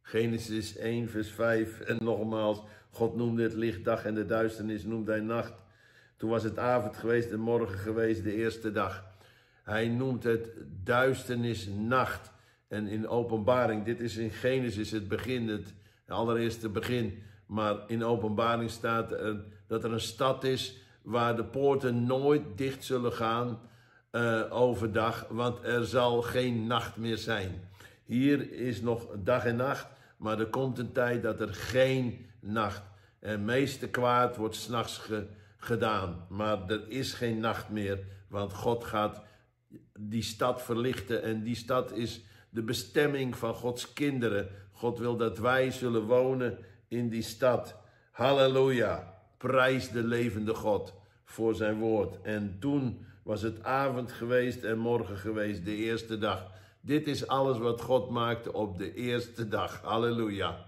Genesis 1 vers 5 en nogmaals, God noemde het licht dag en de duisternis noemde hij nacht. Toen was het avond geweest en morgen geweest de eerste dag. Hij noemt het duisternis nacht. En in Openbaring, dit is in Genesis het begin, het allereerste begin. Maar in Openbaring staat dat er een stad is waar de poorten nooit dicht zullen gaan overdag, want er zal geen nacht meer zijn. Hier is nog dag en nacht, maar er komt een tijd dat er geen nacht. En meeste kwaad wordt 's nachts gedaan, maar er is geen nacht meer, want God gaat die stad verlichten en die stad is de bestemming van Gods kinderen. God wil dat wij zullen wonen in die stad. Halleluja, prijs de levende God voor zijn woord. En toen was het avond geweest en morgen geweest, de eerste dag. Dit is alles wat God maakte op de eerste dag. Halleluja.